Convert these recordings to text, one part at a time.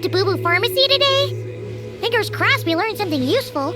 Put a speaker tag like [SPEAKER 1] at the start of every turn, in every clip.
[SPEAKER 1] at Boo Boo Pharmacy today? Fingers crossed we learned something useful.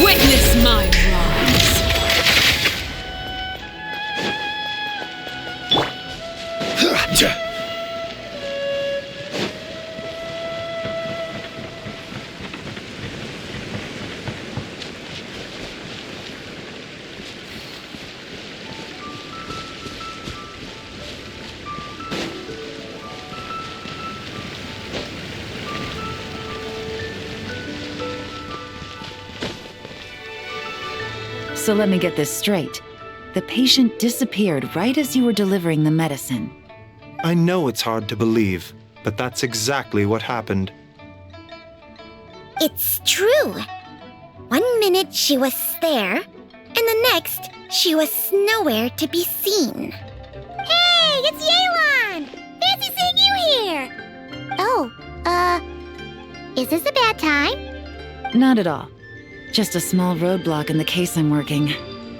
[SPEAKER 2] Witness my rise!
[SPEAKER 3] So let me get this straight. The patient disappeared right as you were delivering the medicine.
[SPEAKER 4] I know it's hard to believe, but that's exactly what happened.
[SPEAKER 1] It's true. 1 minute she was there, and the next she was nowhere to be seen. Hey, it's Yelan! Fancy seeing you here! Oh, is this a bad time?
[SPEAKER 3] Not at all. Just a small roadblock in the case I'm working.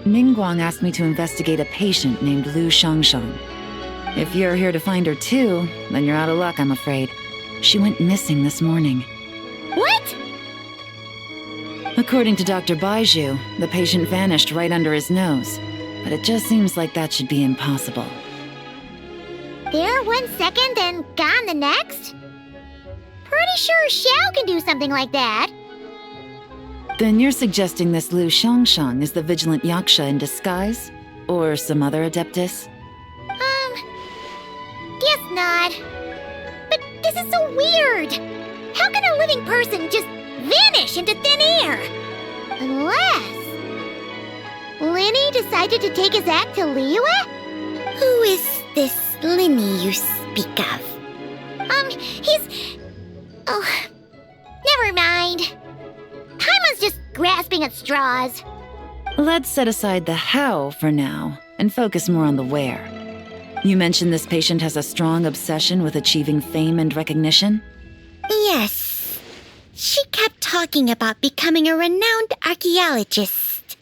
[SPEAKER 3] Ningguang asked me to investigate a patient named Lu Shangshang. If you're here to find her too, then you're out of luck, I'm afraid. She went missing this morning.
[SPEAKER 1] What?
[SPEAKER 3] According to Dr. Baiju, the patient vanished right under his nose. But it just seems like that should be impossible.
[SPEAKER 1] There 1 second and gone the next? Pretty sure Xiao can do something like that.
[SPEAKER 3] Then you're suggesting this Lu Shangshang is the vigilant Yaksha in disguise? Or some other adeptus?
[SPEAKER 1] Guess not. But this is so weird. How can a living person just vanish into thin air? Unless Linny decided to take his act to Liyue? Who is this Linny you speak of? He's... Oh, never mind. Paimon's just grasping at straws.
[SPEAKER 3] Let's set aside the how for now, and focus more on the where. You mentioned this patient has a strong obsession with achieving fame and recognition?
[SPEAKER 1] Yes. She kept talking about becoming a renowned archaeologist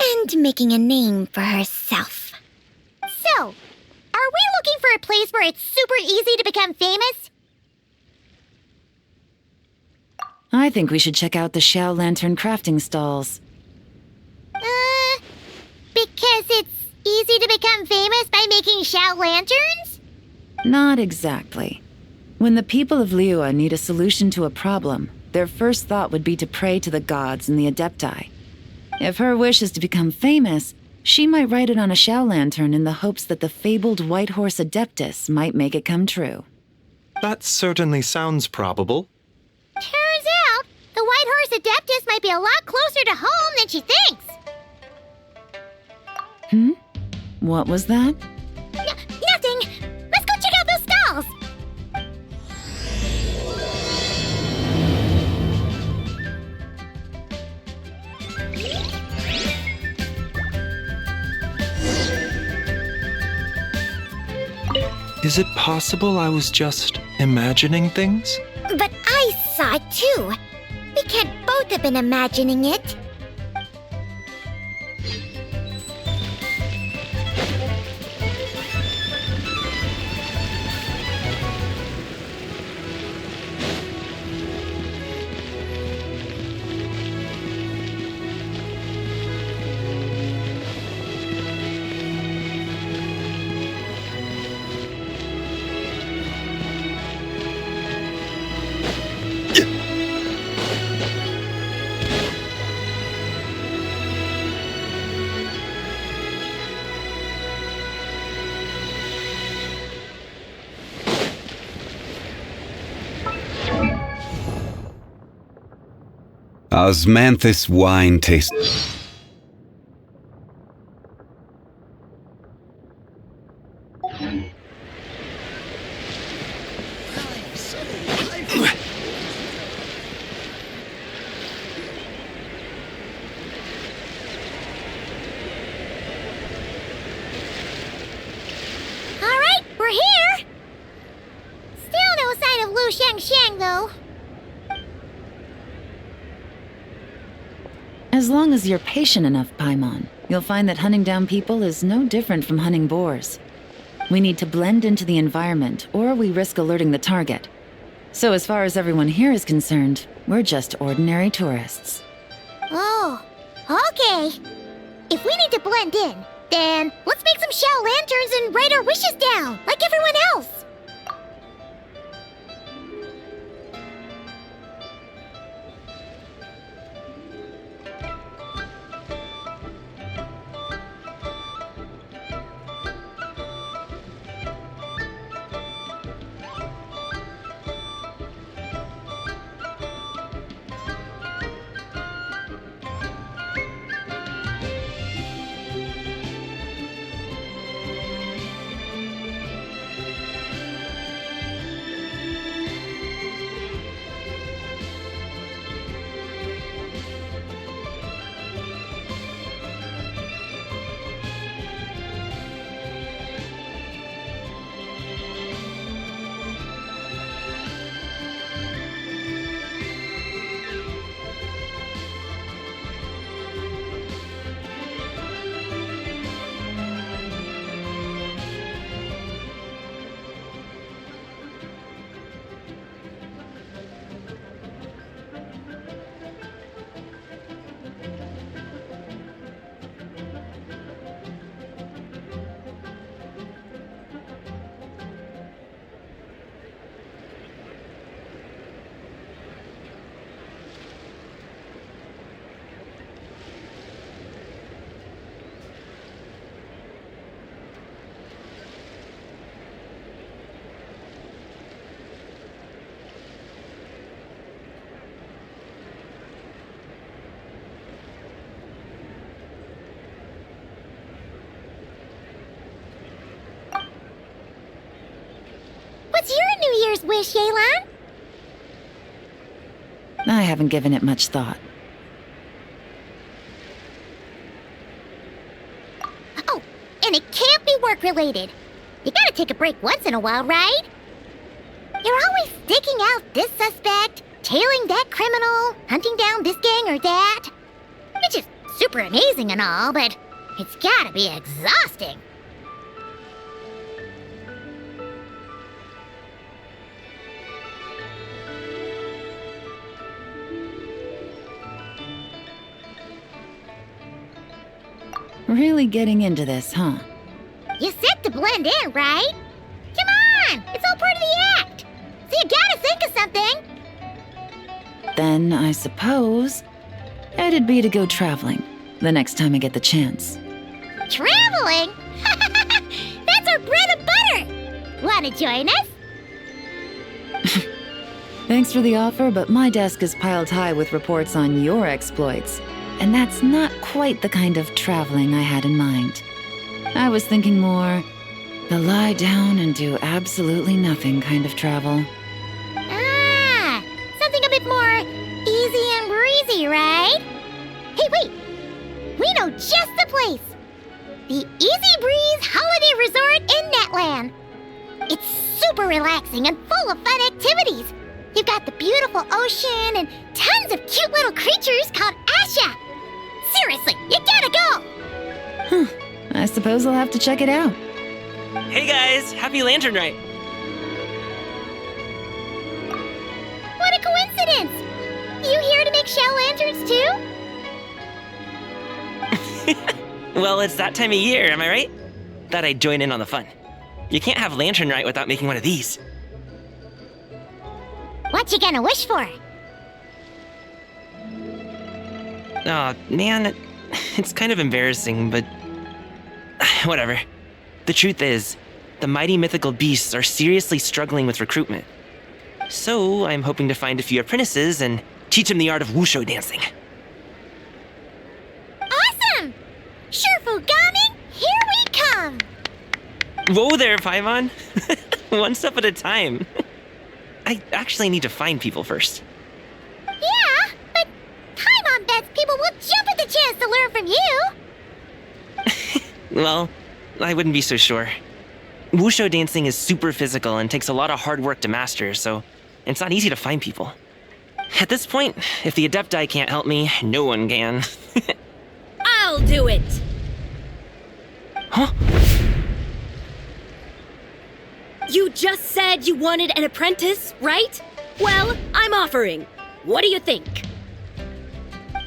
[SPEAKER 1] and making a name for herself. So, are we looking for a place where it's super easy to become famous?
[SPEAKER 3] I think we should check out the Xiao Lantern crafting stalls.
[SPEAKER 1] Because it's easy to become famous by making Xiao lanterns?
[SPEAKER 3] Not exactly. When the people of Liyue need a solution to a problem, their first thought would be to pray to the gods and the Adepti. If her wish is to become famous, she might write it on a Xiao lantern in the hopes that the fabled White Horse Adeptus might make it come true.
[SPEAKER 4] That certainly sounds probable.
[SPEAKER 1] Turns out, the White Horse Adeptus might be a lot closer to home than she thinks.
[SPEAKER 3] What was that?
[SPEAKER 1] Nothing! Let's go check out those stalls!
[SPEAKER 4] Is it possible I was just imagining things?
[SPEAKER 1] But I saw it too. We can't both have been imagining it.
[SPEAKER 5] Osmanthus wine tastes.
[SPEAKER 1] Shang, though.
[SPEAKER 3] As long as you're patient enough, Paimon, you'll find that hunting down people is no different from hunting boars. We need to blend into the environment, or we risk alerting the target. So as far as everyone here is concerned, we're just ordinary tourists.
[SPEAKER 1] Oh, okay. If we need to blend in, then let's make some shell lanterns and write our wishes down, like everyone else. What's your New Year's wish, Yelan?
[SPEAKER 3] I haven't given it much thought.
[SPEAKER 1] Oh, and it can't be work-related. You gotta take a break once in a while, right? You're always staking out this suspect, tailing that criminal, hunting down this gang or that. Which is super amazing and all, but it's gotta be exhausting.
[SPEAKER 3] Really getting into this, huh?
[SPEAKER 1] You said to blend in, right? Come on! It's all part of the act! So you gotta think of something!
[SPEAKER 3] Then I suppose it'd be to go traveling the next time I get the chance.
[SPEAKER 1] Traveling? That's our bread and butter! Wanna join us?
[SPEAKER 3] Thanks for the offer, but my desk is piled high with reports on your exploits. And that's not quite the kind of traveling I had in mind. I was thinking more the lie down and do absolutely nothing kind of travel.
[SPEAKER 1] Ah, something a bit more easy and breezy, right? Hey, wait! We know just the place! The Easy Breeze Holiday Resort in Netland. It's super relaxing and full of fun activities. You've got the beautiful ocean and tons of cute little creatures called Asha. Seriously, you gotta go!
[SPEAKER 3] I suppose I'll have to check it out.
[SPEAKER 5] Hey guys, happy Lanternlit!
[SPEAKER 1] What a coincidence! You here to make shell lanterns too?
[SPEAKER 5] Well, it's that time of year, am I right? Thought I'd join in on the fun. You can't have Lanternlit without making one of these.
[SPEAKER 1] What you gonna wish for?
[SPEAKER 5] Oh, man, it's kind of embarrassing, but whatever. The truth is, the mighty mythical beasts are seriously struggling with recruitment. So I'm hoping to find a few apprentices and teach them the art of wushu dancing.
[SPEAKER 1] Awesome! Shurfugami, here we come!
[SPEAKER 5] Whoa there, Paimon! One step at a time. I actually need to find people first.
[SPEAKER 1] Yeah, but Paimon bets people will jump at the chance to learn from you!
[SPEAKER 5] Well, I wouldn't be so sure. Wushu dancing is super physical and takes a lot of hard work to master, so and it's not easy to find people. At this point, if the Adepti can't help me, no one can.
[SPEAKER 2] I'll do it!
[SPEAKER 5] Huh?
[SPEAKER 2] You just said you wanted an apprentice, right? Well, I'm offering. What do you think?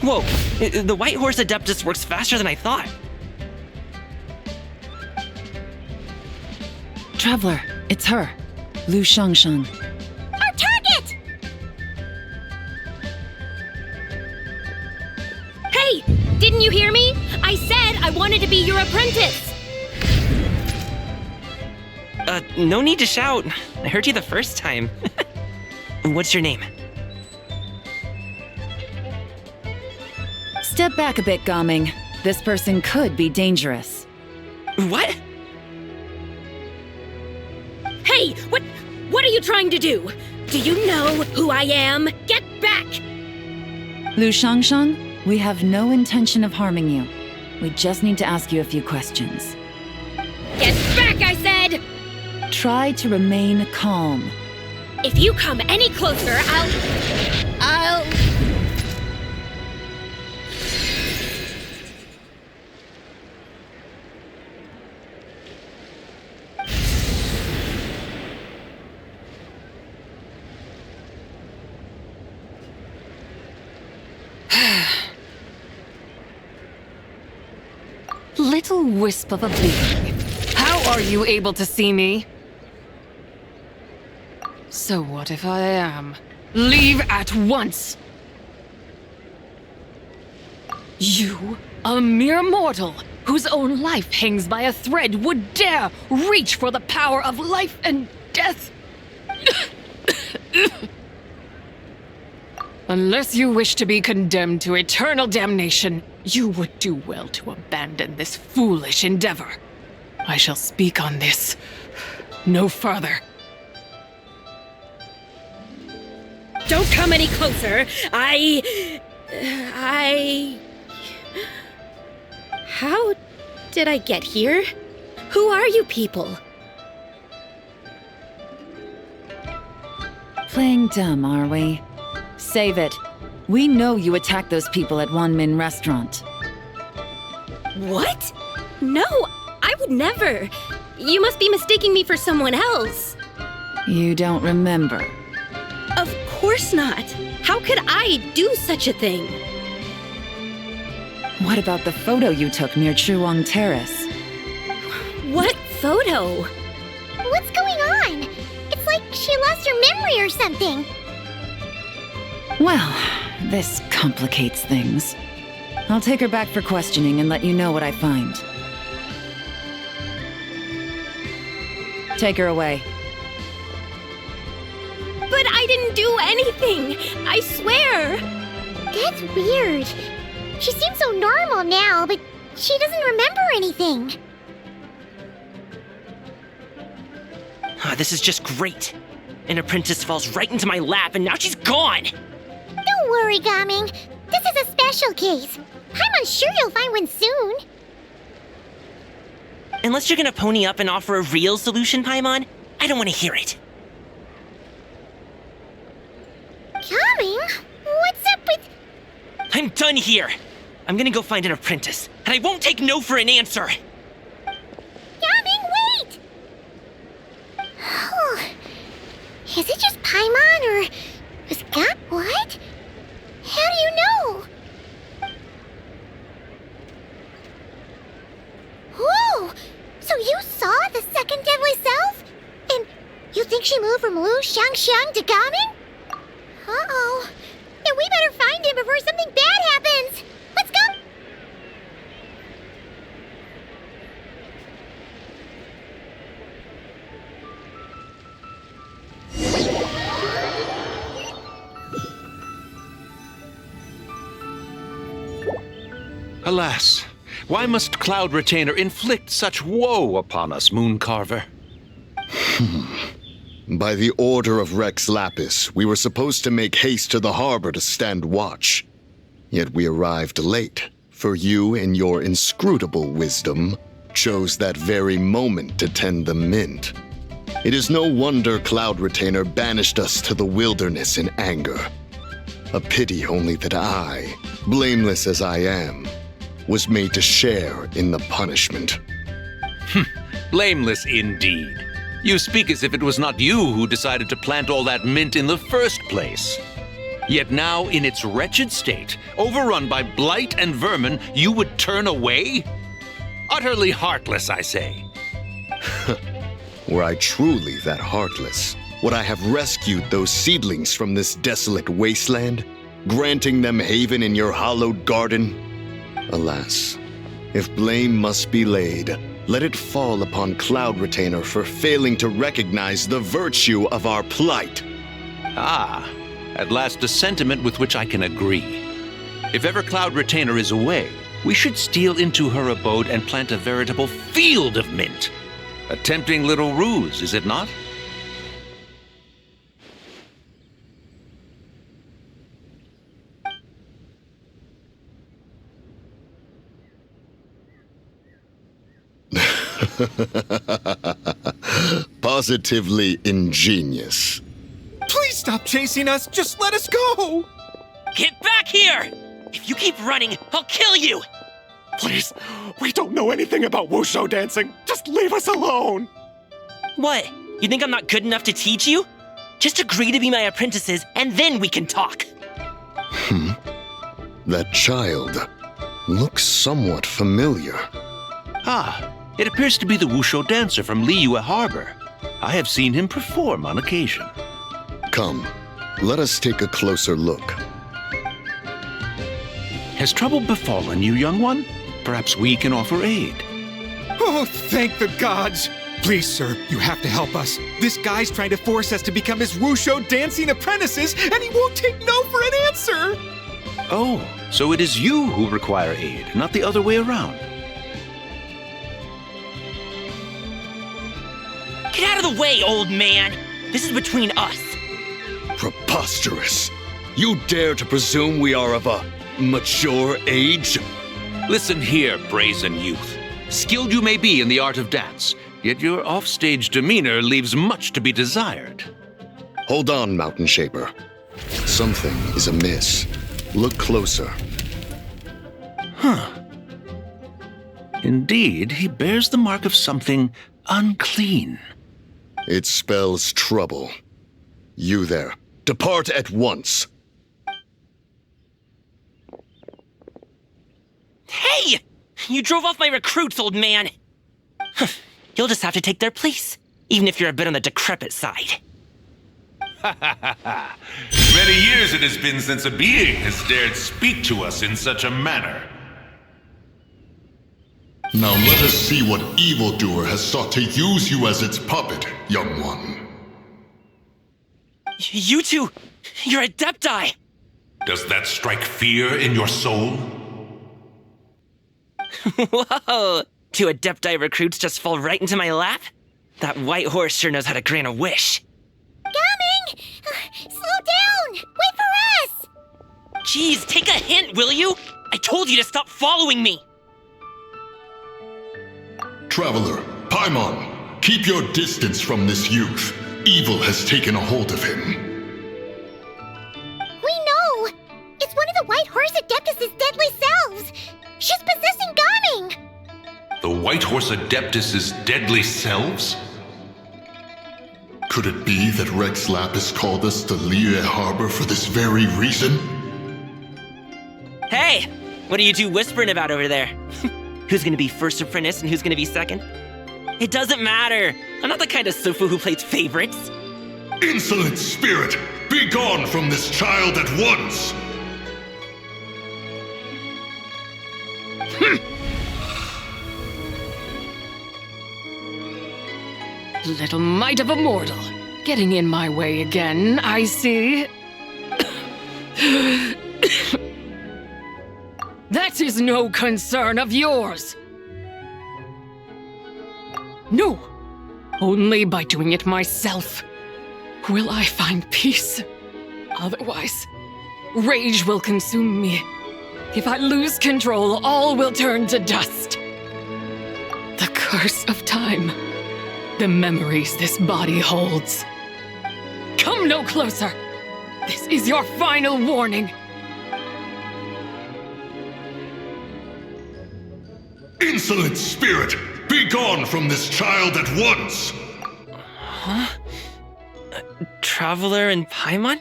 [SPEAKER 5] Whoa, the White Horse Adeptus works faster than I thought.
[SPEAKER 3] Traveler, it's her. Lu Shangshang.
[SPEAKER 1] Our target!
[SPEAKER 2] Hey! Didn't you hear me? I said I wanted to be your apprentice!
[SPEAKER 5] No need to shout. I heard you the first time. What's your name?
[SPEAKER 3] Step back a bit, Gaming. This person could be dangerous.
[SPEAKER 5] What?
[SPEAKER 2] Hey! What are you trying to do? Do you know who I am? Get back!
[SPEAKER 3] Lu Shangshang, we have no intention of harming you. We just need to ask you a few questions.
[SPEAKER 2] Get back, I said!
[SPEAKER 3] Try to remain calm.
[SPEAKER 2] If you come any closer, I'll...
[SPEAKER 6] Little wisp of a being. How are you able to see me? So what if I am? Leave at once! You, a mere mortal, whose own life hangs by a thread, would dare reach for the power of life and death? Unless you wish to be condemned to eternal damnation, you would do well to abandon this foolish endeavor. I shall speak on this no further.
[SPEAKER 2] Don't come any closer. How did I get here? Who are you people?
[SPEAKER 3] Playing dumb, are we? Save it. We know you attacked those people at Wanmin Restaurant.
[SPEAKER 2] What? No, I would never. You must be mistaking me for someone else.
[SPEAKER 3] You don't remember.
[SPEAKER 2] Of course not. How could I do such a thing?
[SPEAKER 3] What about the photo you took near Chuang Terrace?
[SPEAKER 2] What photo?
[SPEAKER 1] What's going on? It's like she lost her memory or something.
[SPEAKER 3] Well, this complicates things. I'll take her back for questioning and let you know what I find. Take her away.
[SPEAKER 2] But I didn't do anything. I swear.
[SPEAKER 1] That's weird. She seems so normal now, but she doesn't remember anything.
[SPEAKER 5] This is just great. An apprentice falls right into my lap and now she's gone.
[SPEAKER 1] Don't worry, Gaming. This is a special case. I'm sure you'll find one soon.
[SPEAKER 5] Unless you're gonna pony up and offer a real solution, Paimon, I don't want to hear it.
[SPEAKER 1] Gaming? What's up with...
[SPEAKER 5] I'm done here. I'm gonna go find an apprentice, and I won't take no for an answer.
[SPEAKER 1] Gaming, wait! Oh, is it just Paimon, or... is Gap... what? How do you know? Whoa! So you saw the second deadly self? And you think she moved from Lu Shangxiang to Gaming? Uh-oh. Then we better find him before something bad happens! Let's go!
[SPEAKER 7] Alas, why must Cloud Retainer inflict such woe upon us, Mooncarver?
[SPEAKER 8] By the order of Rex Lapis, we were supposed to make haste to the harbor to stand watch. Yet we arrived late, for you, in your inscrutable wisdom, chose that very moment to tend the mint. It is no wonder Cloud Retainer banished us to the wilderness in anger. A pity only that I, blameless as I am, was made to share in the punishment.
[SPEAKER 7] Blameless indeed. You speak as if it was not you who decided to plant all that mint in the first place. Yet now, in its wretched state, overrun by blight and vermin, you would turn away? Utterly heartless, I say.
[SPEAKER 8] Were I truly that heartless, would I have rescued those seedlings from this desolate wasteland, granting them haven in your hallowed garden? Alas, if blame must be laid, let it fall upon Cloud Retainer for failing to recognize the virtue of our plight.
[SPEAKER 7] Ah, at last a sentiment with which I can agree. If ever Cloud Retainer is away, we should steal into her abode and plant a veritable field of mint. A tempting little ruse, is it not?
[SPEAKER 8] Positively ingenious.
[SPEAKER 9] Please stop chasing us. Just let us go.
[SPEAKER 5] Get back here! If you keep running, I'll kill you!
[SPEAKER 9] Please, we don't know anything about wushu dancing. Just leave us alone.
[SPEAKER 5] What? You think I'm not good enough to teach you? Just agree to be my apprentices, and then we can talk.
[SPEAKER 8] That child looks somewhat familiar.
[SPEAKER 7] Ah, it appears to be the wushu dancer from Liyue Harbor. I have seen him perform on occasion.
[SPEAKER 8] Come, let us take a closer look.
[SPEAKER 7] Has trouble befallen you, young one? Perhaps we can offer aid.
[SPEAKER 9] Oh, thank the gods. Please, sir, you have to help us. This guy's trying to force us to become his wushu dancing apprentices, and he won't take no for an answer.
[SPEAKER 7] Oh, so it is you who require aid, not the other way around.
[SPEAKER 5] Get out of the way, old man! This is between us.
[SPEAKER 8] Preposterous. You dare to presume we are of a mature age?
[SPEAKER 7] Listen here, brazen youth. Skilled you may be in the art of dance, yet your offstage demeanor leaves much to be desired.
[SPEAKER 8] Hold on, Mountain Shaper. Something is amiss. Look closer.
[SPEAKER 7] Indeed, he bears the mark of something unclean.
[SPEAKER 8] It spells trouble. You there, depart at once.
[SPEAKER 5] Hey! You drove off my recruits, old man! You'll just have to take their place, even if you're a bit on the decrepit side.
[SPEAKER 10] Many years it has been since a being has dared speak to us in such a manner.
[SPEAKER 11] Now let us see what evildoer has sought to use you as its puppet, young one.
[SPEAKER 5] You two, you're Adepti!
[SPEAKER 10] Does that strike fear in your soul?
[SPEAKER 5] Whoa! Two Adepti recruits just fall right into my lap? That white horse sure knows how to grant a wish.
[SPEAKER 1] Coming! Slow down! Wait for us!
[SPEAKER 5] Jeez, take a hint, will you? I told you to stop following me!
[SPEAKER 11] Traveler, Paimon, keep your distance from this youth. Evil has taken a hold of him.
[SPEAKER 1] We know! It's one of the White Horse Adeptus' deadly selves! She's possessing Gaming!
[SPEAKER 10] The White Horse Adeptus' deadly selves?
[SPEAKER 11] Could it be that Rex Lapis called us to Liyue Harbor for this very reason?
[SPEAKER 5] Hey! What are you two whispering about over there? Who's gonna be first apprentice and who's gonna be second? It doesn't matter! I'm not the kind of Sufu who plays favorites!
[SPEAKER 11] Insolent spirit! Be gone from this child at once!
[SPEAKER 6] Little mite of a mortal. Getting in my way again, I see. That is no concern of yours. No. Only by doing it myself will I find peace. Otherwise, rage will consume me. If I lose control, all will turn to dust. The curse of time the memories this body holds. Come no closer! This is your final warning!
[SPEAKER 11] Insolent spirit! Be gone from this child at once!
[SPEAKER 5] Huh? Traveler and Paimon?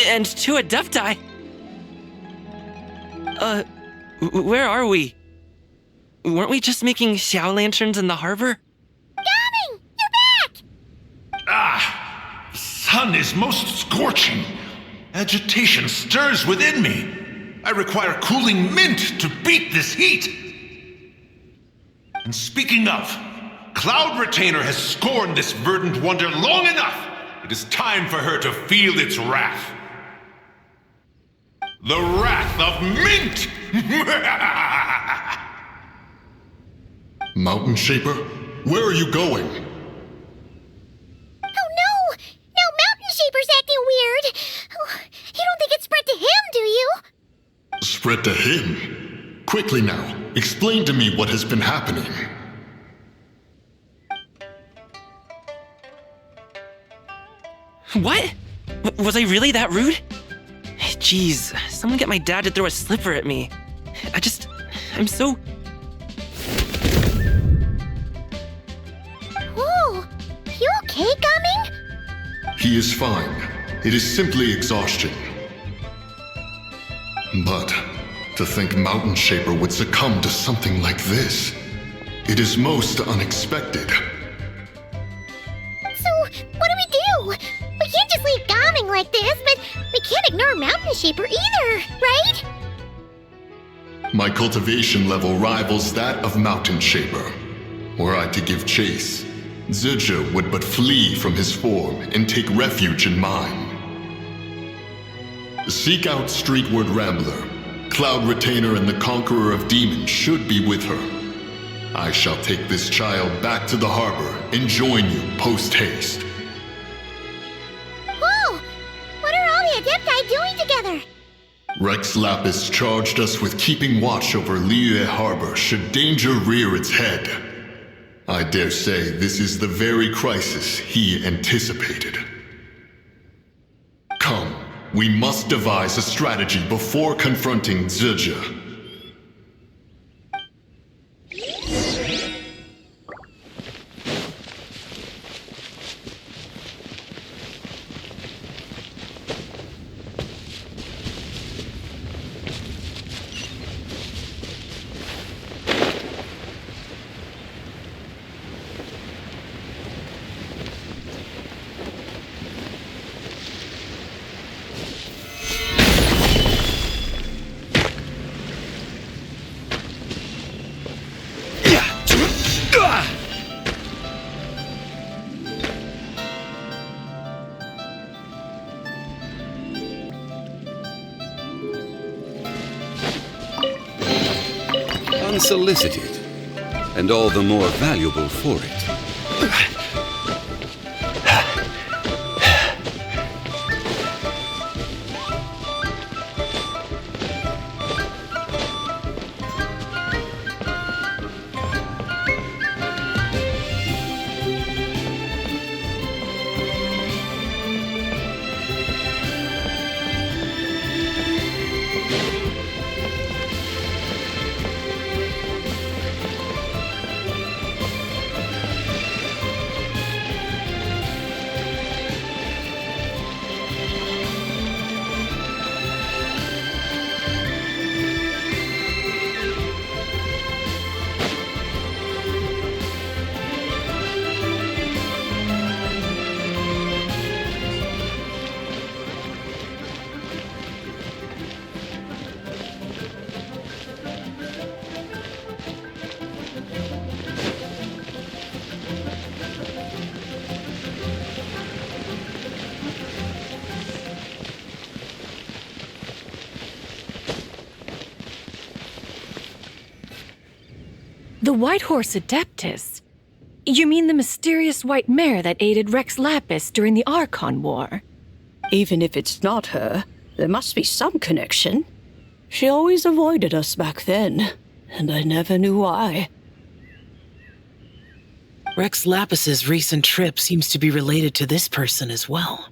[SPEAKER 5] And two Adepti? Where are we? Weren't we just making Xiao lanterns in the harbor?
[SPEAKER 1] Gaming! You're back!
[SPEAKER 10] Ah! The sun is most scorching. Agitation stirs within me. I require cooling mint to beat this heat. And speaking of, Cloud Retainer has scorned this verdant wonder long enough. It is time for her to feel its wrath. The wrath of mint!
[SPEAKER 11] Mountain Shaper, where are you going?
[SPEAKER 1] Oh no! Now Mountain Shaper's acting weird! Oh, you don't think it spread to him, do you?
[SPEAKER 11] Spread to him? Quickly now, explain to me what has been happening.
[SPEAKER 5] What? Was I really that rude? Jeez, someone get my dad to throw a slipper at me. I'm so...
[SPEAKER 1] Whoa! You okay, Gaming?
[SPEAKER 11] He is fine. It is simply exhaustion. But to think Mountain Shaper would succumb to something like this, it is most unexpected.
[SPEAKER 1] So, what do we do? We can't just leave Gaming like this, but we can't ignore Mountain Shaper either, right?
[SPEAKER 11] My cultivation level rivals that of Mountain Shaper. Were I to give chase, Zizha would but flee from his form and take refuge in mine. Seek out Streetward Rambler. Cloud Retainer and the Conqueror of Demons should be with her. I shall take this child back to the harbor and join you post-haste.
[SPEAKER 1] Whoa! What are all the Adepti doing together?
[SPEAKER 11] Rex Lapis charged us with keeping watch over Liyue Harbor should danger rear its head. I dare say this is the very crisis he anticipated. Come, we must devise a strategy before confronting Zizha.
[SPEAKER 12] Unsolicited, and all the more valuable for it.
[SPEAKER 13] The White Horse Adeptus? You mean the mysterious white mare that aided Rex Lapis during the Archon War?
[SPEAKER 14] Even if it's not her, there must be some connection. She always avoided us back then, and I never knew why.
[SPEAKER 15] Rex Lapis's recent trip seems to be related to this person as well.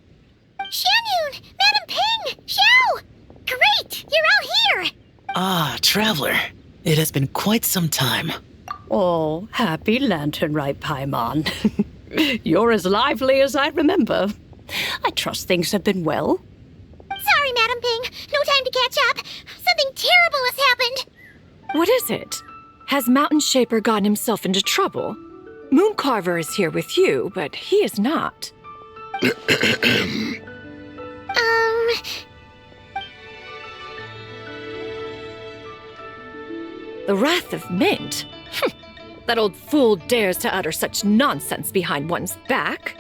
[SPEAKER 1] Xianyun! Madam Ping! Xiao! Great! You're out here!
[SPEAKER 15] Ah, Traveler. It has been quite some time.
[SPEAKER 14] Oh, happy Lanternlit Paimon. You're as lively as I remember. I trust things have been well.
[SPEAKER 1] Sorry, Madam Ping. No time to catch up. Something terrible has happened.
[SPEAKER 13] What is it? Has Mountain Shaper gotten himself into trouble? Mooncarver is here with you, but he is not. The Wrath of Mint? That old fool dares to utter such nonsense behind one's back.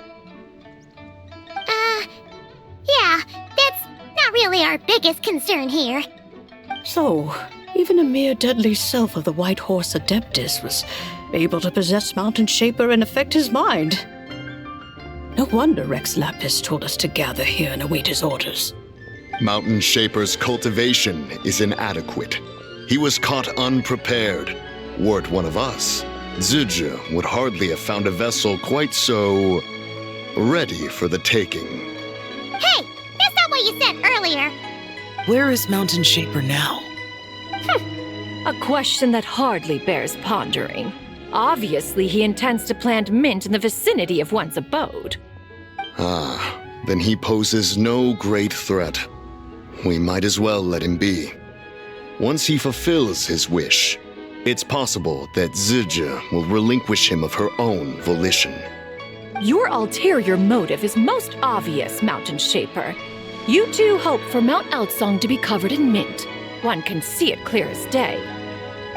[SPEAKER 1] Yeah, that's not really our biggest concern here.
[SPEAKER 14] So, even a mere deadly self of the White Horse Adeptus was able to possess Mountain Shaper and affect his mind. No wonder Rex Lapis told us to gather here and await his orders.
[SPEAKER 8] Mountain Shaper's cultivation is inadequate. He was caught unprepared. Were it one of us, Zizha would hardly have found a vessel quite so ready for the taking.
[SPEAKER 1] Hey, that's not what you said earlier.
[SPEAKER 15] Where is Mountain Shaper now?
[SPEAKER 13] A question that hardly bears pondering. Obviously, he intends to plant mint in the vicinity of one's abode.
[SPEAKER 8] Ah, then he poses no great threat. We might as well let him be. Once he fulfills his wish, it's possible that Zizha will relinquish him of her own volition.
[SPEAKER 13] Your ulterior motive is most obvious, Mountain Shaper. You two hope for Mount Eltsong to be covered in mint. One can see it clear as day.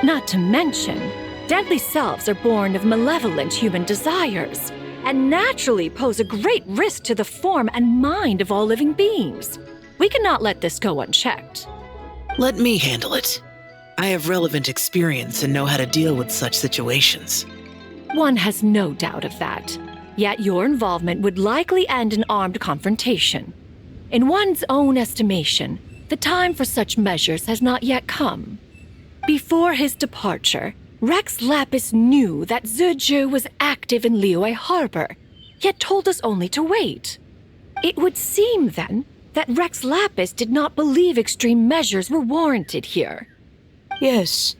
[SPEAKER 13] Not to mention, deadly selves are born of malevolent human desires, and naturally pose a great risk to the form and mind of all living beings. We cannot let this go unchecked.
[SPEAKER 15] Let me handle it. I have relevant experience and know how to deal with such situations.
[SPEAKER 13] One has no doubt of that. Yet your involvement would likely end in armed confrontation. In one's own estimation, the time for such measures has not yet come. Before his departure, Rex Lapis knew that Zizha was active in Liyue Harbor, yet told us only to wait. It would seem, then, that Rex Lapis did not believe extreme measures were warranted here.
[SPEAKER 14] Yes,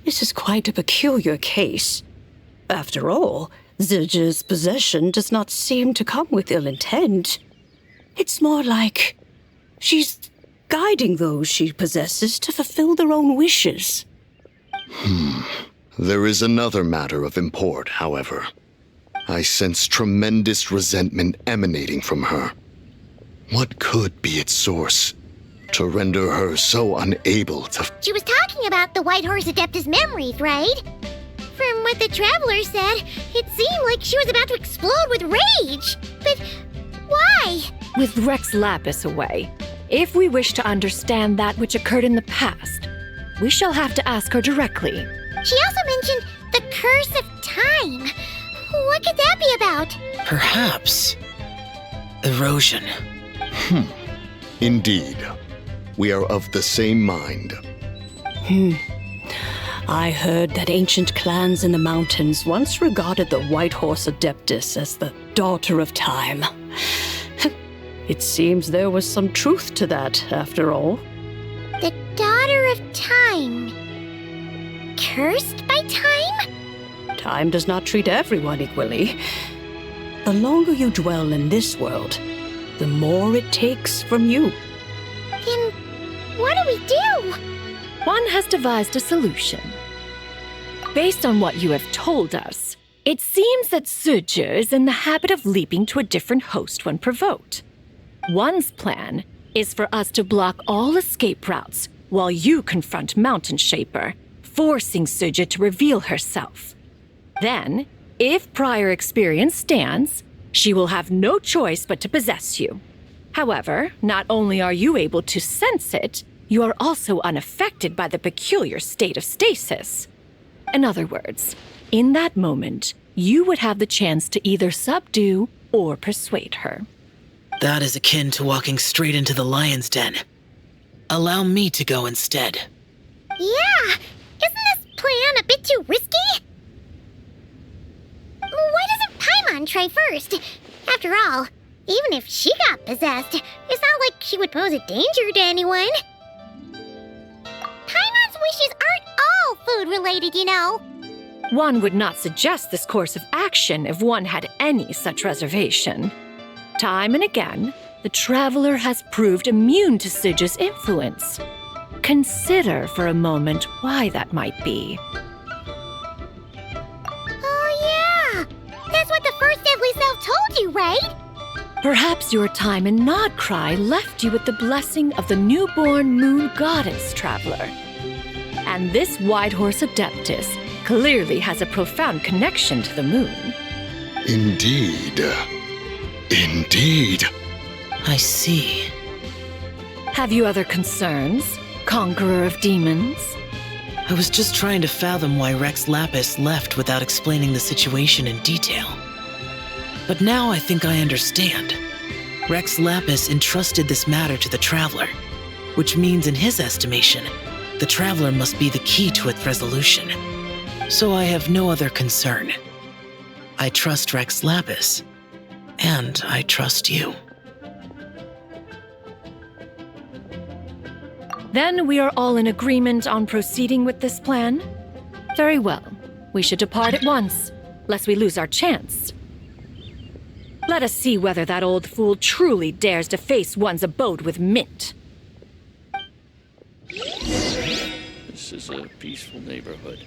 [SPEAKER 14] this is quite a peculiar case. After all, Zizha's possession does not seem to come with ill intent. It's more like she's guiding those she possesses to fulfill their own wishes.
[SPEAKER 8] There is another matter of import, however. I sense tremendous resentment emanating from her. What could be its source to render her so unable to...
[SPEAKER 1] She was talking about the White Horse Adeptus memories, right? From what the Traveler said, it seemed like she was about to explode with rage. But why?
[SPEAKER 13] With Rex Lapis away, if we wish to understand that which occurred in the past, we shall have to ask her directly.
[SPEAKER 1] She also mentioned the Curse of Time. What could that be about?
[SPEAKER 15] Perhaps erosion.
[SPEAKER 8] Indeed. We are of the same mind.
[SPEAKER 14] I heard that ancient clans in the mountains once regarded the White Horse Adeptus as the daughter of time. It seems there was some truth to that, after all.
[SPEAKER 1] The Daughter of Time. Cursed by time?
[SPEAKER 14] Time does not treat everyone equally. The longer you dwell in this world, the more it takes from you.
[SPEAKER 1] Then what do we do?
[SPEAKER 13] One has devised a solution. Based on what you have told us, it seems that Zizha is in the habit of leaping to a different host when provoked. One's plan is for us to block all escape routes while you confront Mountain Shaper, forcing Zizha to reveal herself. Then, if prior experience stands, she will have no choice but to possess you. However, not only are you able to sense it, you are also unaffected by the peculiar state of stasis. In other words, in that moment, you would have the chance to either subdue or persuade her.
[SPEAKER 15] That is akin to walking straight into the lion's den. Allow me to go instead.
[SPEAKER 1] Yeah, isn't this plan a bit too risky? What on, try first. After all, even if she got possessed, it's not like she would pose a danger to anyone. Paimon's wishes aren't all food-related, you know.
[SPEAKER 13] One would not suggest this course of action if one had any such reservation. Time and again, the traveler has proved immune to Sij's influence. Consider for a moment why that might be.
[SPEAKER 1] Oh yeah! That's what the first deadly self told you, right?
[SPEAKER 13] Perhaps your time in Nodcry left you with the blessing of the newborn moon goddess, traveler. And this Whitehorse Adeptus clearly has a profound connection to the moon.
[SPEAKER 8] Indeed. Indeed.
[SPEAKER 15] I see.
[SPEAKER 13] Have you other concerns, Conqueror of Demons?
[SPEAKER 15] I was just trying to fathom why Rex Lapis left without explaining the situation in detail. But now I think I understand. Rex Lapis entrusted this matter to the Traveler, which means in his estimation, the Traveler must be the key to its resolution. So I have no other concern. I trust Rex Lapis, and I trust you.
[SPEAKER 13] Then we are all in agreement on proceeding with this plan? Very well. We should depart at once, lest we lose our chance. Let us see whether that old fool truly dares to face one's abode with Mint.
[SPEAKER 16] This is a peaceful neighborhood.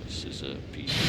[SPEAKER 16] This is a peaceful.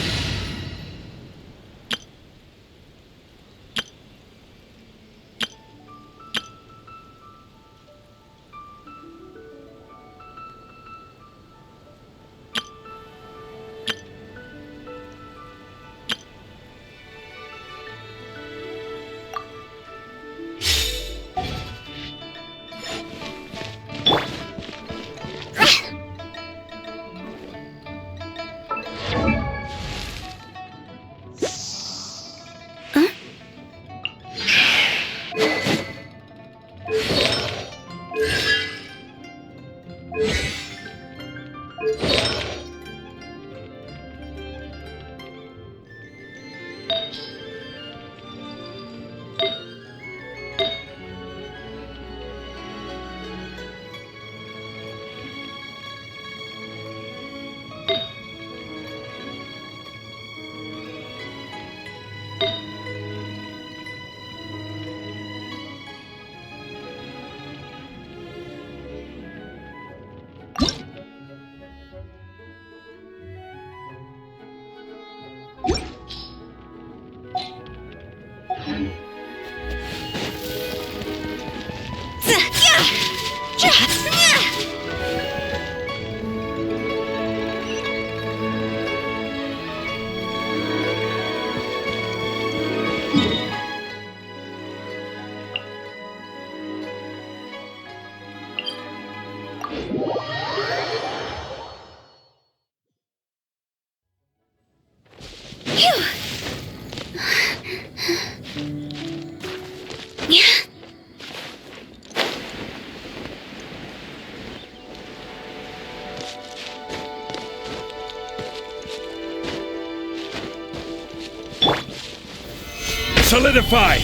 [SPEAKER 17] Solidified!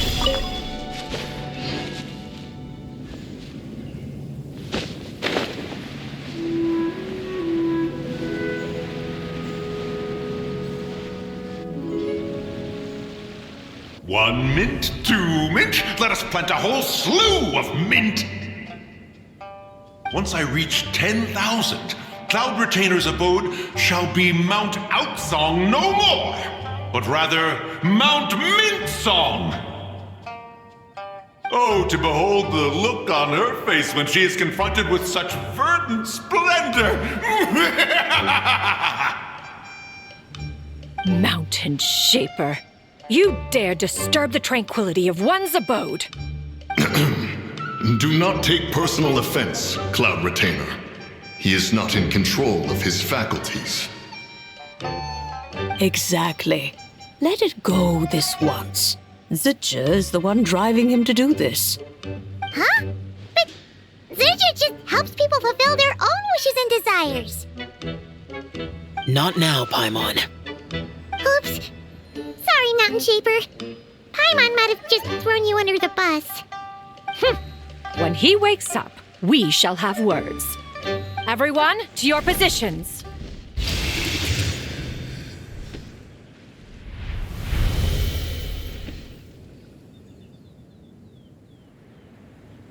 [SPEAKER 10] One mint, two mint, let us plant a whole slew of mint. Once I reach 10,000, Cloud Retainer's abode shall be Mount Outsong no more, but rather Mount Mint Song. Oh, to behold the look on her face when she is confronted with such verdant splendor!
[SPEAKER 13] Mountain Shaper. You dare disturb the tranquility of one's abode!
[SPEAKER 11] Do not take personal offense, Cloud Retainer. He is not in control of his faculties.
[SPEAKER 14] Exactly. Let it go this once. Zidja is the one driving him to do this.
[SPEAKER 1] Huh? But Zidja just helps people fulfill their own wishes and desires.
[SPEAKER 15] Not now, Paimon.
[SPEAKER 1] Oops. Sorry, Mountain Shaper. Paimon might have just thrown you under the bus.
[SPEAKER 13] When he wakes up, we shall have words. Everyone, to your positions.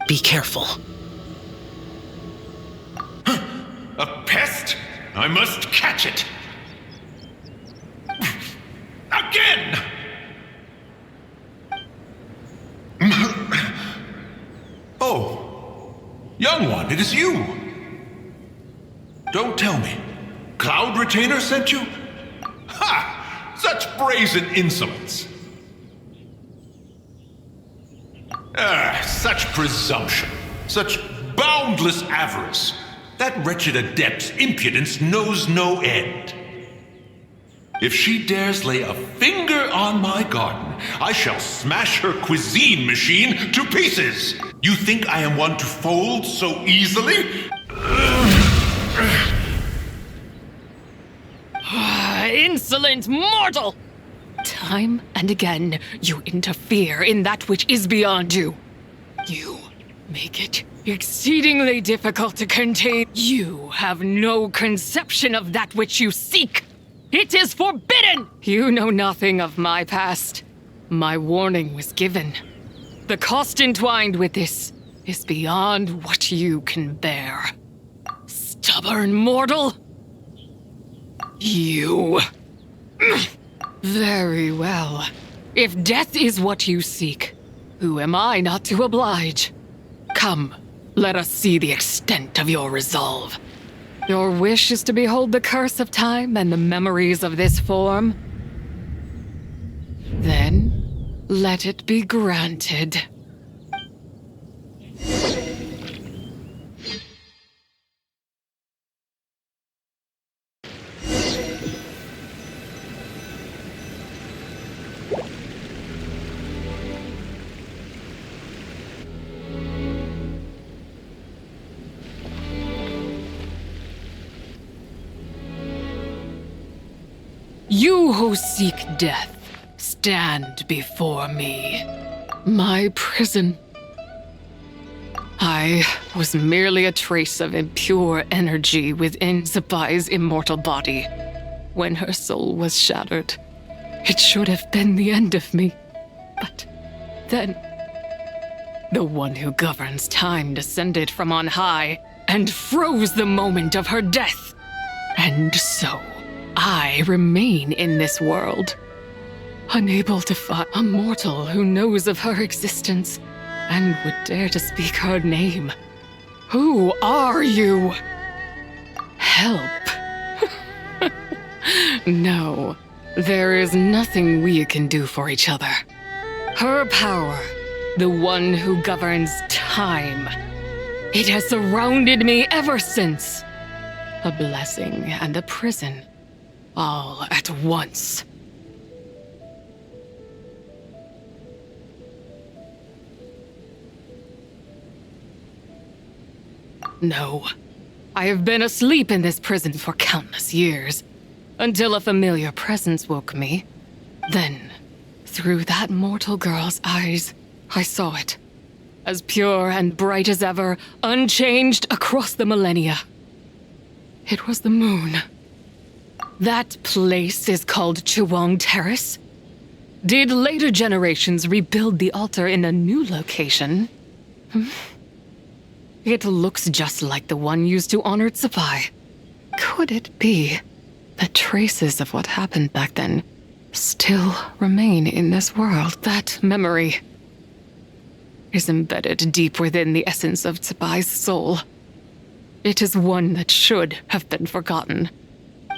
[SPEAKER 15] Be careful.
[SPEAKER 10] A pest? I must catch it. Again! Oh, young one, it is you. Don't tell me. Cloud Retainer sent you? Ha! Such brazen insolence. Such presumption. Such boundless avarice. That wretched adept's impudence knows no end. If she dares lay a finger on my garden, I shall smash her cuisine machine to pieces. You think I am one to fold so easily?
[SPEAKER 6] Insolent mortal! Time and again, you interfere in that which is beyond you. You make it exceedingly difficult to contain. You have no conception of that which you seek. It is forbidden! You know nothing of my past. My warning was given. The cost entwined with this is beyond what you can bear. Stubborn mortal! You... Very well. If death is what you seek, who am I not to oblige? Come, let us see the extent of your resolve. Your wish is to behold the curse of time and the memories of this form? Then, let it be granted. You who seek death, stand before me. My prison. I was merely a trace of impure energy within Zapai's immortal body. When her soul was shattered, it should have been the end of me. But then, the one who governs time descended from on high and froze the moment of her death. And so, I remain in this world, unable to find a mortal who knows of her existence and would dare to speak her name. Who are you? Help. No, there is nothing we can do for each other. Her power, the one who governs time, it has surrounded me ever since. A blessing and a prison, all at once. No, I have been asleep in this prison for countless years, until a familiar presence woke me. Then, through that mortal girl's eyes, I saw it, as pure and bright as ever, unchanged across the millennia. It was the moon. That place is called Chiwang Terrace. Did later generations rebuild the altar in a new location? It looks just like the one used to honor Zapai. Could it be that traces of what happened back then still remain in this world? That memory is embedded deep within the essence of Zapai's soul. It is one that should have been forgotten.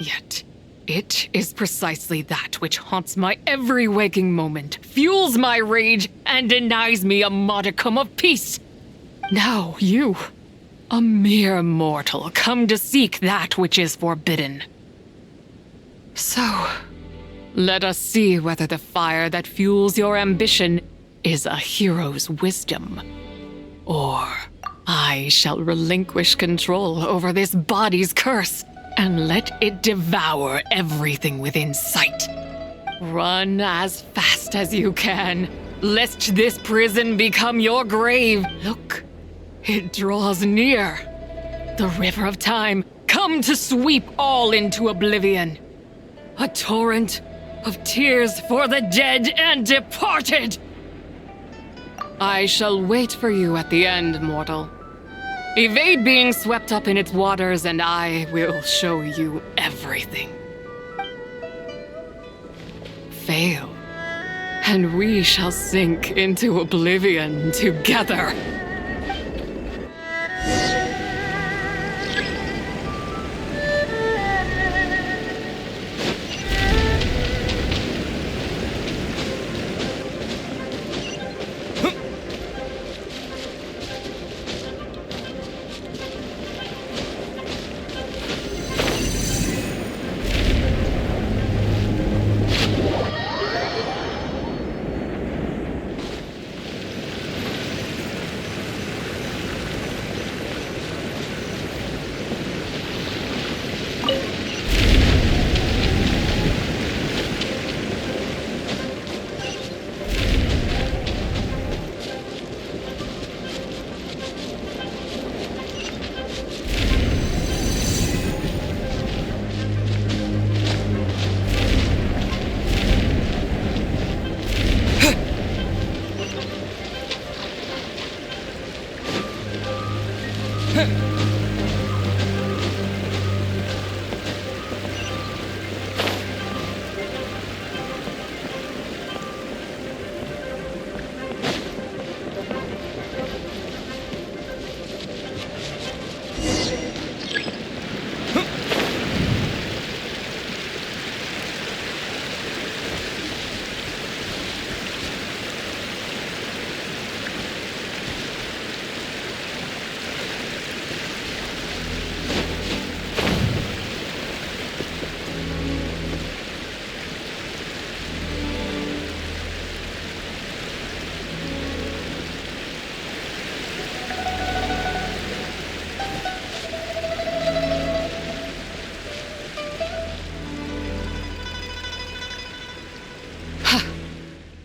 [SPEAKER 6] Yet, It is precisely that which haunts my every waking moment, fuels my rage, and denies me a modicum of peace. Now you, a mere mortal, come to seek that which is forbidden. So, let us see whether the fire that fuels your ambition is a hero's wisdom, or I shall relinquish control over this body's curse and let it devour everything within sight. Run as fast as you can, lest this prison become your grave. Look, it draws near. The river of time, come to sweep all into oblivion. A torrent of tears for the dead and departed. I shall wait for you at the end, mortal. Evade being swept up in its waters, and I will show you everything. Fail, and we shall sink into oblivion together.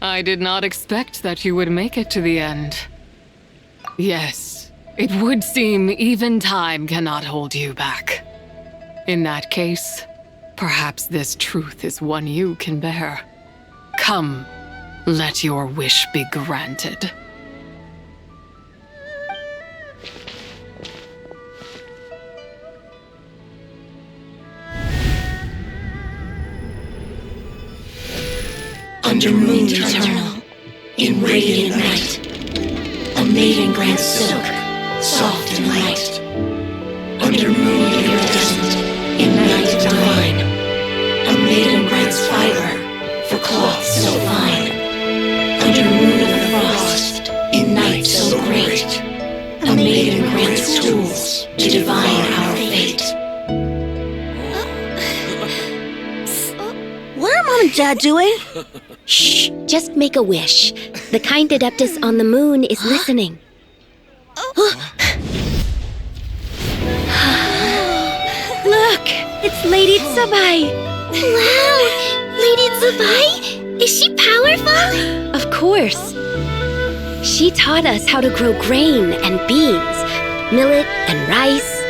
[SPEAKER 6] I did not expect that you would make it to the end. Yes, it would seem even time cannot hold you back. In that case, perhaps this truth is one you can bear. Come, let your wish be granted.
[SPEAKER 17] Under moon eternal, in radiant night, a maiden grants silk, soft and light. Under moon iridescent, in night divine, a maiden grants fiber for cloth so fine. Under moon of the frost, in night so great, a maiden grants tools to divine our fate.
[SPEAKER 18] What are Mom and Dad doing?
[SPEAKER 19] Shh, just make a wish. The kind Adeptus on the moon is listening. Look, it's Lady Tsubai.
[SPEAKER 1] Wow, Lady Tsubai? Is she powerful?
[SPEAKER 19] Of course. She taught us how to grow grain and beans, millet and rice,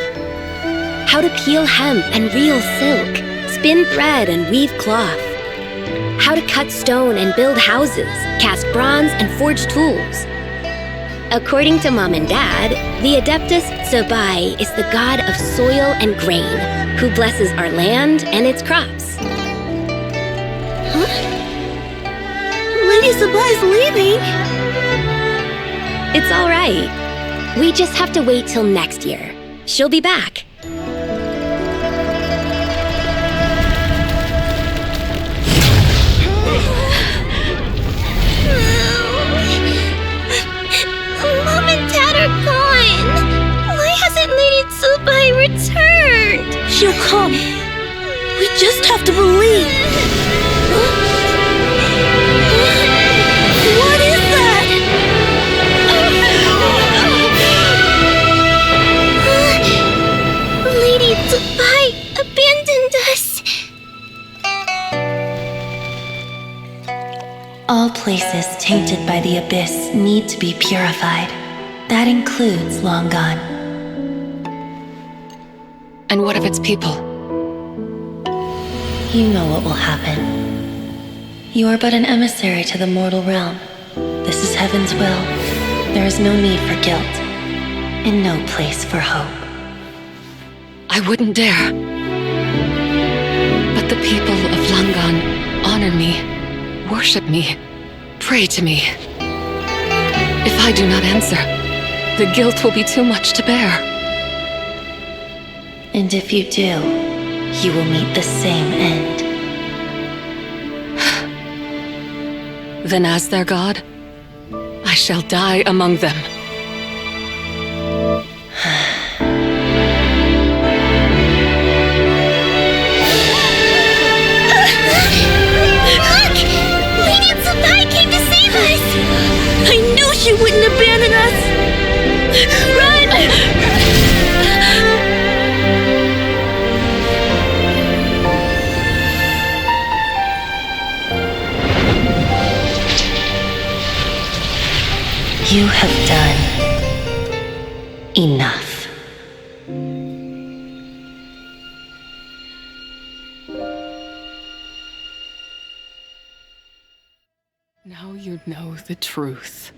[SPEAKER 19] how to peel hemp and reel silk, spin thread and weave cloth, how to cut stone and build houses, cast bronze and forge tools. According to Mom and Dad, the Adeptus Tsubai is the god of soil and grain, who blesses our land and its crops.
[SPEAKER 18] Huh? Lady Tsubai's leaving?
[SPEAKER 19] It's all right. We just have to wait till next year. She'll be back.
[SPEAKER 18] come. We just have to believe. What is that?
[SPEAKER 1] Lady Dubai abandoned us.
[SPEAKER 17] All places tainted by the abyss need to be purified. That includes Long Gone.
[SPEAKER 6] And what of its people?
[SPEAKER 17] You know what will happen. You are but an emissary to the mortal realm. This is Heaven's will. There is no need for guilt, and no place for hope.
[SPEAKER 6] I wouldn't dare. But the people of Langan honor me, worship me, pray to me. If I do not answer, the guilt will be too much to bear.
[SPEAKER 17] And if you do, you will meet the same end.
[SPEAKER 6] Then as their god, I shall die among them.
[SPEAKER 1] Look! Lady Dubai came to save us!
[SPEAKER 18] I knew she wouldn't abandon us! Run!
[SPEAKER 17] You have done enough.
[SPEAKER 6] Now you know the truth.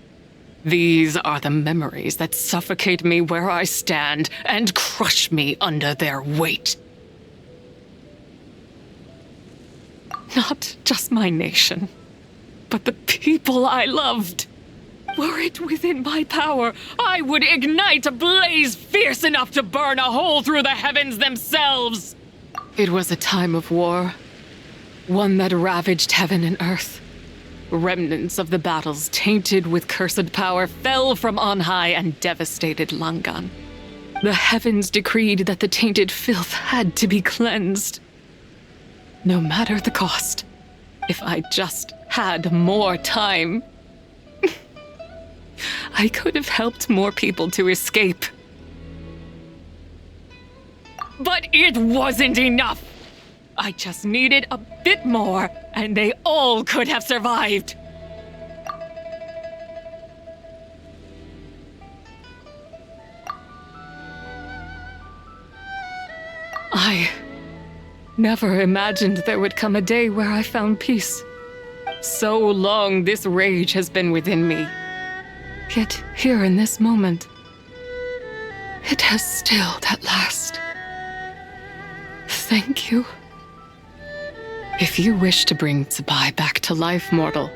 [SPEAKER 6] These are the memories that suffocate me where I stand and crush me under their weight. Not just my nation, but the people I loved. Were it within my power, I would ignite a blaze fierce enough to burn a hole through the heavens themselves. It was a time of war, one that ravaged heaven and earth. Remnants of the battles tainted with cursed power fell from on high and devastated Langan. The heavens decreed that the tainted filth had to be cleansed. No matter the cost, if I just had more time, I could have helped more people to escape. But it wasn't enough! I just needed a bit more, and they all could have survived. I never imagined there would come a day where I found peace. So long this rage has been within me. Yet here in this moment, it has stilled at last. Thank you. If you wish to bring Tsubai back to life, mortal,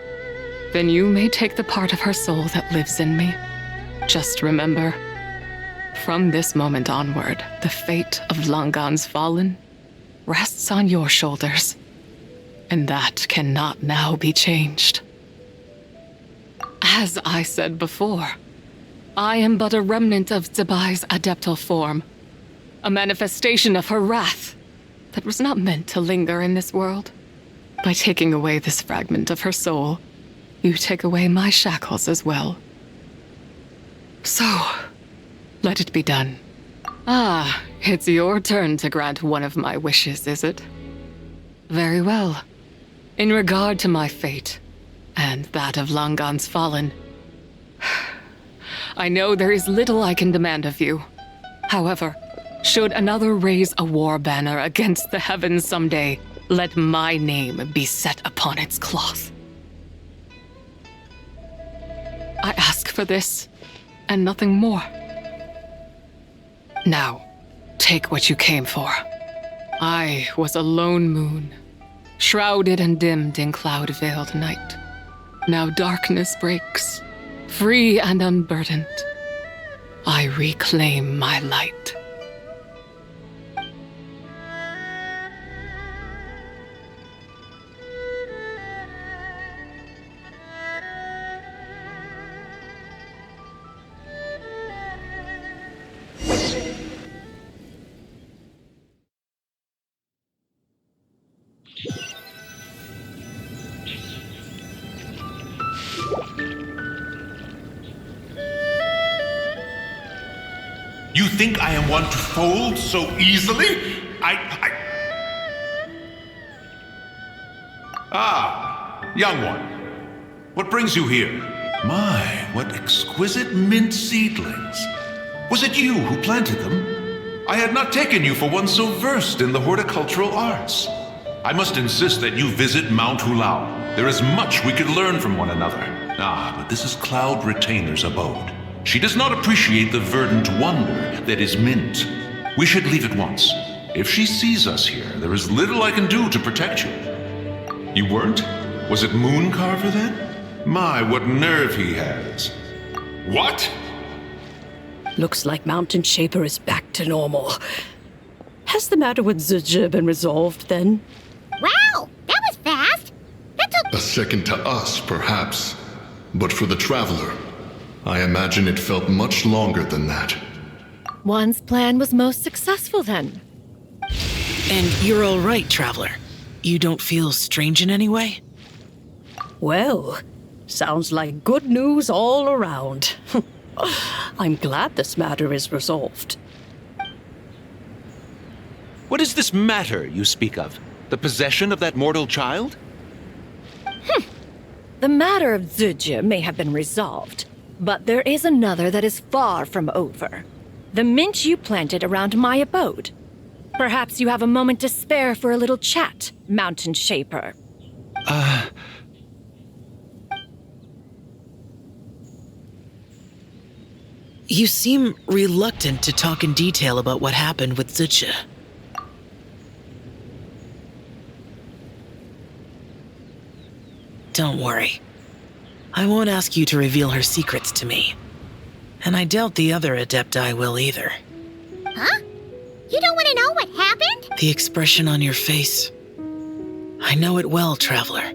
[SPEAKER 6] then you may take the part of her soul that lives in me. Just remember, from this moment onward, the fate of Langan's fallen rests on your shoulders, and that cannot now be changed. As I said before, I am but a remnant of Tsubai's adeptal form, a manifestation of her wrath that was not meant to linger in this world. By taking away this fragment of her soul, you take away my shackles as well. So, let it be done. Ah, it's your turn to grant one of my wishes, is it? Very well. In regard to my fate, and that of Langan's fallen, I know there is little I can demand of you. However, should another raise a war banner against the heavens someday, let my name be set upon its cloth. I ask for this, and nothing more. Now, take what you came for. I was a lone moon, shrouded and dimmed in cloud-veiled night. Now darkness breaks, free and unburdened. I reclaim my light.
[SPEAKER 10] You think I am one to fold so easily? Ah, young one. What brings you here? My, what exquisite mint seedlings. Was it you who planted them? I had not taken you for one so versed in the horticultural arts. I must insist that you visit Mount Hulao. There is much we could learn from one another. Ah, but this is Cloud Retainer's abode. She does not appreciate the verdant wonder that is mint. We should leave at once. If she sees us here, there is little I can do to protect you. You weren't? Was it Mooncarver then? My, what nerve he has. What?
[SPEAKER 14] Looks like Mountain Shaper is back to normal. Has the matter with Zizha been resolved then?
[SPEAKER 1] Wow, that was fast. That took
[SPEAKER 11] A second to us, perhaps. But for the Traveler, I imagine it felt much longer than that.
[SPEAKER 13] One's plan was most successful then.
[SPEAKER 15] And you're all right, Traveler. You don't feel strange in any way?
[SPEAKER 14] Well, sounds like good news all around. I'm glad this matter is resolved.
[SPEAKER 7] What is this matter you speak of? The possession of that mortal child?
[SPEAKER 13] The matter of Zizha may have been resolved, but there is another that is far from over. The mint you planted around my abode. Perhaps you have a moment to spare for a little chat, Mountain Shaper.
[SPEAKER 15] You seem reluctant to talk in detail about what happened with Zizha. Don't worry. I won't ask you to reveal her secrets to me. And I doubt the other Adepti will either.
[SPEAKER 1] Huh? You don't want to know what happened?
[SPEAKER 15] The expression on your face. I know it well, Traveler.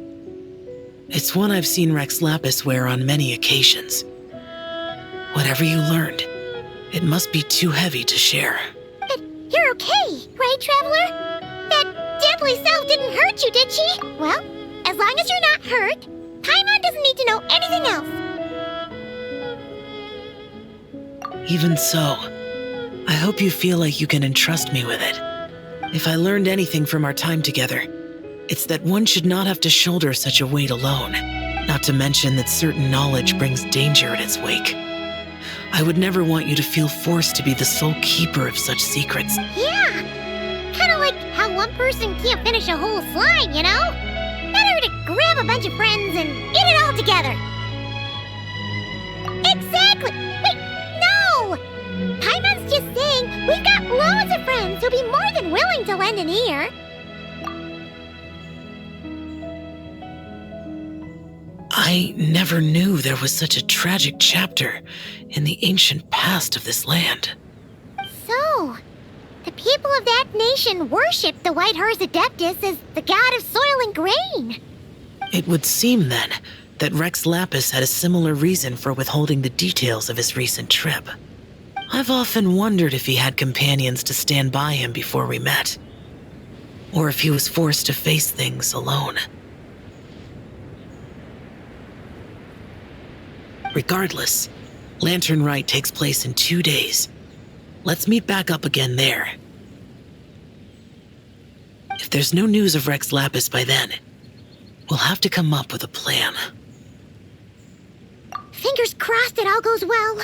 [SPEAKER 15] It's one I've seen Rex Lapis wear on many occasions. Whatever you learned, it must be too heavy to share.
[SPEAKER 1] But you're okay, right, Traveler? That deadly self didn't hurt you, did she? Well, as long as you're not hurt, Paimon doesn't need to know anything else.
[SPEAKER 15] Even so, I hope you feel like you can entrust me with it. If I learned anything from our time together, it's that one should not have to shoulder such a weight alone, not to mention that certain knowledge brings danger in its wake. I would never want you to feel forced to be the sole keeper of such secrets.
[SPEAKER 1] Yeah, kind of like how one person can't finish a whole slime, you know? Better to grab a bunch of friends and eat it all together. Exactly! Wait, no! Paimon's just saying we've got loads of friends who'll be more than willing to lend an ear.
[SPEAKER 15] I never knew there was such a tragic chapter in the ancient past of this land.
[SPEAKER 1] So, the people of that nation worship the White Horse Adeptus as the god of soil and grain.
[SPEAKER 15] It would seem, then, that Rex Lapis had a similar reason for withholding the details of his recent trip. I've often wondered if he had companions to stand by him before we met, or if he was forced to face things alone. Regardless, Lanternlit takes place in 2 days. Let's meet back up again there. If there's no news of Rex Lapis by then, we'll have to come up with a plan.
[SPEAKER 1] Fingers crossed it all goes well.